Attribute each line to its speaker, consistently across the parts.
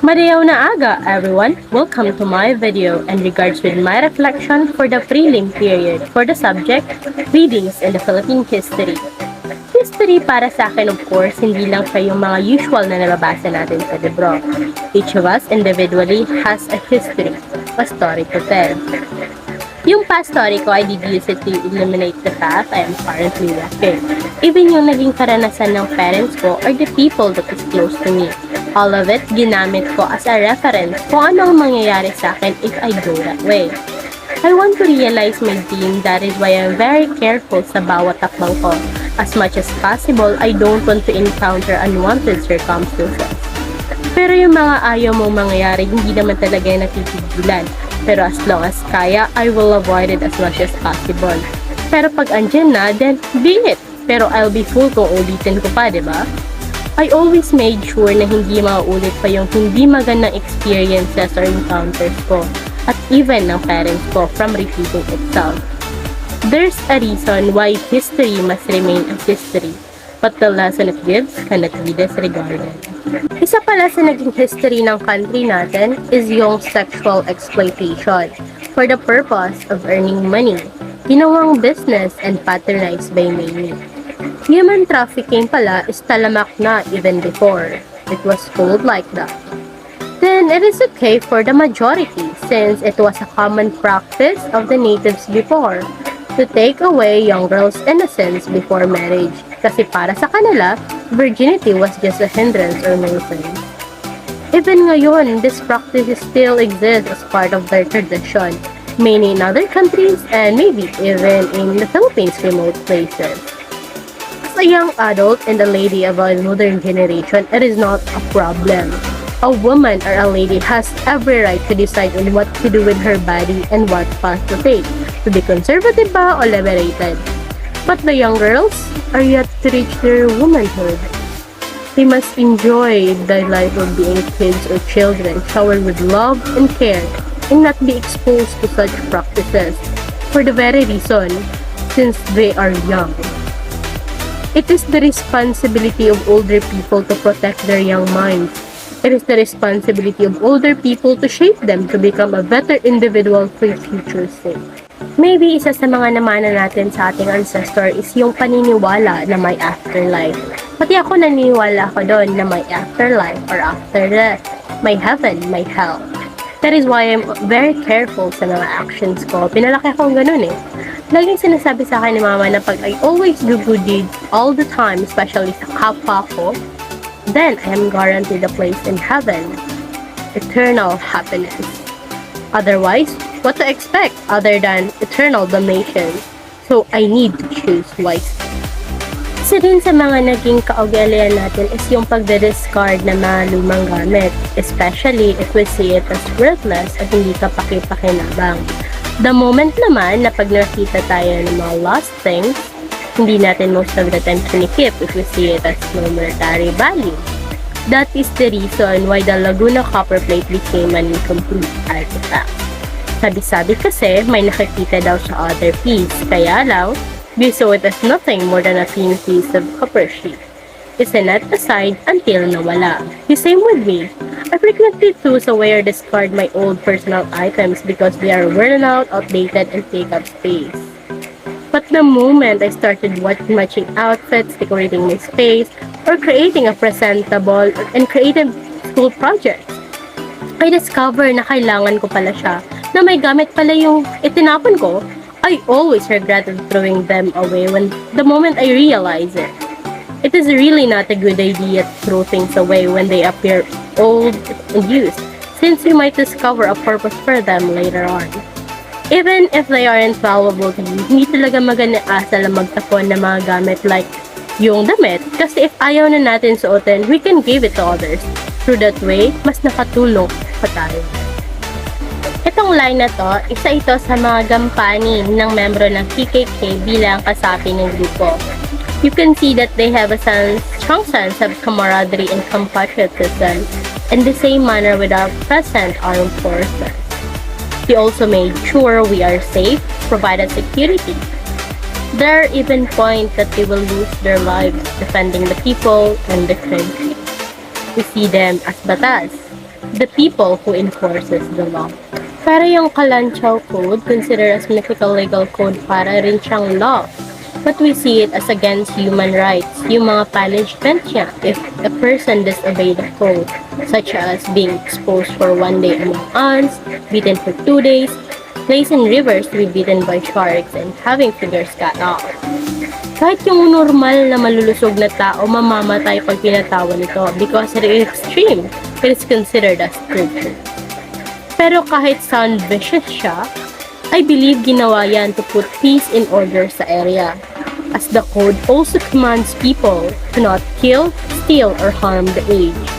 Speaker 1: Madayaw na aga, everyone! Welcome to my video and regards with my reflection for the prelim period for the subject Readings in the Philippine History. History para sa akin, of course, hindi lang siya yung mga usual na nababasa natin sa libro. Each of us individually has a history, a story to tell. Yung past story ko, I did use it to eliminate the path I am currently walking. Even yung naging karanasan ng parents ko or the people that is close to me. All of it, ginamit ko as a reference kung ano ang mangyayari sa akin if I go that way. I want to realize my dream, that is why I'm very careful sa bawat takbang ko. As much as possible, I don't want to encounter unwanted circumstances. Pero yung mga ayaw mong mangyayari, hindi naman talaga yung natitigilan. Pero as long as kaya, I will avoid it as much as possible. Pero pag andyan na, then be it. Pero I'll be fool kung ulitin ko pa, diba? I always made sure na hindi mauulit pa yung hindi magandang experiences or encounters ko at even ng parents ko from repeating itself. There's a reason why history must remain a history, but the lesson it gives cannot be disregarded. Isa pala sa naging history ng country natin is yung sexual exploitation for the purpose of earning money, ginawang business and patronized by many. Human trafficking pala is talamak na even before. It was called like that. Then it is okay for the majority since it was a common practice of the natives before to take away young girls' innocence before marriage. Kasi para sa kanila, virginity was just a hindrance or nuisance. Even ngayon, this practice still exists as part of their tradition, many in other countries and maybe even in the Philippines' remote places. As a young adult and a lady of a modern generation, it is not a problem. A woman or a lady has every right to decide on what to do with her body and what path to take, to be conservative ba o liberated. But the young girls are yet to reach their womanhood. They must enjoy the life of being kids or children, showered with love and care, and not be exposed to such practices for the very reason, since they are young. It is the responsibility of older people to protect their young minds. It is the responsibility of older people to shape them to become a better individual for future sake. Maybe isa sa mga namana natin sa ating ancestor is yung paniniwala na may afterlife. Pati ako naniniwala ko doon na may afterlife or after death. May heaven, may hell. That is why I'm very careful sa mga actions ko. Pinalaki akong ganun eh. Laging sinasabi sa akin ni mama na pag I always do good deeds all the time, especially sa kapwa ko, then I am guaranteed a place in heaven, eternal happiness. Otherwise, what to expect other than eternal damnation? So I need to choose wisely. Isa din sa mga naging kaugalian natin is yung pagde-discard ng mga lumang gamit, especially if we see it as worthless at hindi ka pakipakinabang. The moment naman na pag nakita tayo ng mga lost things, hindi natin most of the time sinikip if we see it as no monetary value. That is the reason why the Laguna copper plate became an incomplete artifact. Sabi-sabi kasi may nakikita daw sa other piece, kaya lang, we saw it as nothing more than a thin piece of copper sheet. Isinat aside until nawala. The same with me. I frequently choose away or discard my old personal items because they are worn out, outdated, and take up space. But the moment I started matching outfits, decorating my space, or creating a presentable and creative school project, I discovered na kailangan ko pala siya, na may gamit pala yung itinapon ko. I always regretted throwing them away when the moment I realize it. It is really not a good idea to throw things away when they appear old and used, since you might discover a purpose for them later on. Even if they aren't valuable to you, hindi talaga maganda asal na magtapon ng mga gamit like yung damit, kasi if ayaw na natin suotin, we can give it to others. Through that way, mas nakatulong pa tayo. Itong line na to, isa ito sa mga gampanin ng membro ng PKK bilang kasapi ng grupo. You can see that they have a strong sense of camaraderie and compatriotism in the same manner with our present armed forces. They also made sure we are safe, provided security. There are even points that they will lose their lives defending the people and the country. We see them as batas, the people who enforces the law. Pero yung Kalanchaw Code, considered as mythical legal code, para rin siyang law. But we see it as against human rights, yung mga punishment niya if a person disobey the code, such as being exposed for 1 day among ants, beaten for 2 days, placed in rivers to be beaten by sharks, and having fingers cut off. Kahit yung normal na malulusog na tao, mamamatay pag pinatawan nito because it is extreme. It is considered as torture. Pero kahit sound vicious siya, I believe ginawa yan to put peace in order sa area, as the code also commands people to not kill, steal, or harm the aged.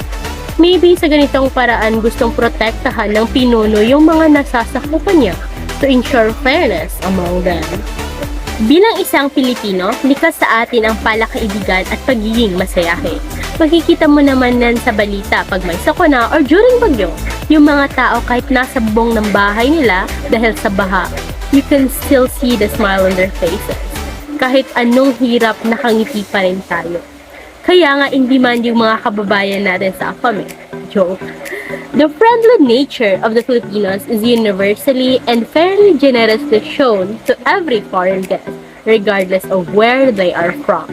Speaker 1: Maybe sa ganitong paraan gustong protektahan ng pinuno yung mga nasasakupan niya to ensure fairness among them. Bilang isang Pilipino, likas sa atin ang palakaibigan at pagiging masayahin. Makikita mo naman yan sa balita pag may sakuna or during bagyo. Yung mga tao kahit nasa bubong ng bahay nila dahil sa baha, you can still see the smile on their faces. Kahit anong hirap, nakangiti pa rin tayo. Kaya nga in demand yung mga kababayan natin sa AFAM. Joke. The friendly nature of the Filipinos is universally and fairly generously shown to every foreign guest, regardless of where they are from.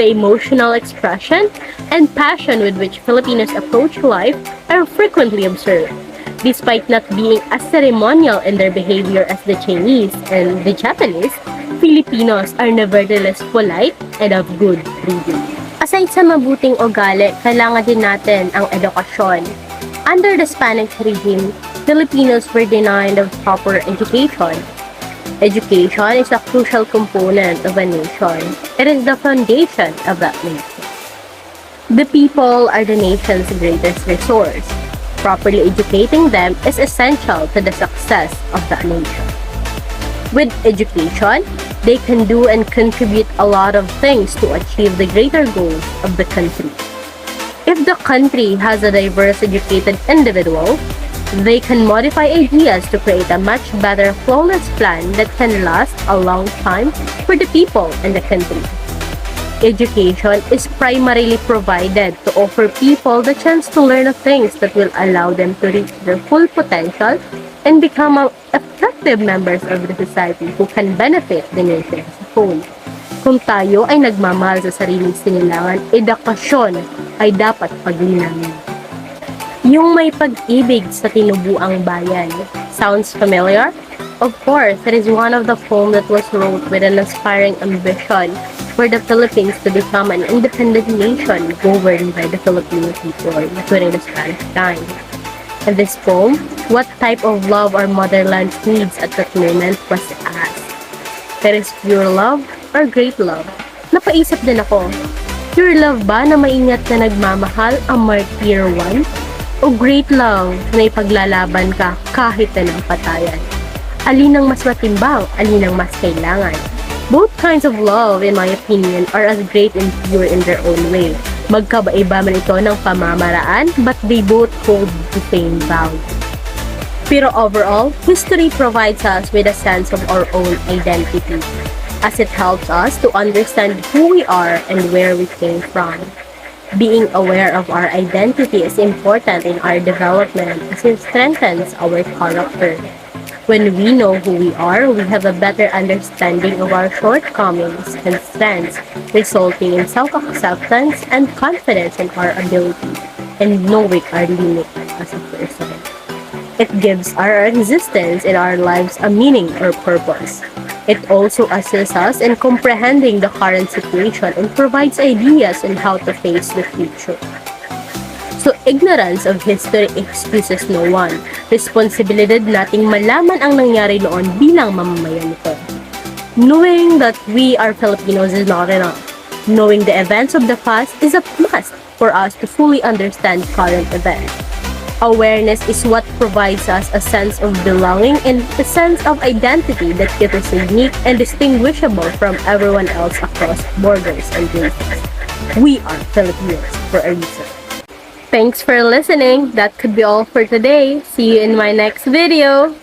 Speaker 1: The emotional expression and passion with which Filipinos approach life are frequently observed. Despite not being as ceremonial in their behavior as the Chinese and the Japanese, Filipinos are nevertheless polite and of good breeding. Aside sa mabuting ugali, kailangan din natin ang edukasyon. Under the Spanish regime, Filipinos were denied of proper education. Education is a crucial component of a nation. It is the foundation of that nation. The people are the nation's greatest resource. Properly educating them is essential to the success of that nation. With education, they can do and contribute a lot of things to achieve the greater goals of the country. If the country has a diverse educated individual, they can modify ideas to create a much better flawless plan that can last a long time for the people and the country. Education is primarily provided to offer people the chance to learn things that will allow them to reach their full potential and become effective members of the society who can benefit the nation as a whole. Kung tayo ay nagmamahal sa sariling sinilangan, edukasyon ay dapat paglinangin. Yung may pag-ibig sa tinubuang bayan. Sounds familiar? Of course, it is one of the poems that was wrote with an aspiring ambition for the Philippines to become an independent nation governed by the Filipino people during the Spanish time. In this poem, what type of love our motherland needs at that moment was asked. There is pure love or great love? Napaisip din ako, pure love ba na maingat na nagmamahal ang martyr one? O great love na ipaglalaban ka kahit anong patayan? Alin ang mas matimbang? Alin ang mas kailangan? Both kinds of love, in my opinion, are as great and pure in their own way. Magkabaiba man ito ng pamamaraan, but they both hold the same value. Pero overall, history provides us with a sense of our own identity, as it helps us to understand who we are and where we came from. Being aware of our identity is important in our development as it strengthens our character. When we know who we are, we have a better understanding of our shortcomings and strengths, resulting in self-acceptance and confidence in our ability and knowing our limits as a person. It gives our existence in our lives a meaning or purpose. It also assists us in comprehending the current situation and provides ideas on how to face the future. So, ignorance of history excuses no one. Responsibilidad nating malaman ang nangyari noon bilang mamamayan nito. Knowing that we are Filipinos is not enough. Knowing the events of the past is a must for us to fully understand current events. Awareness is what provides us a sense of belonging and a sense of identity that keeps us unique and distinguishable from everyone else across borders and races. We are Filipinos for a reason. Thanks for listening. That could be all for today. See you in my next video.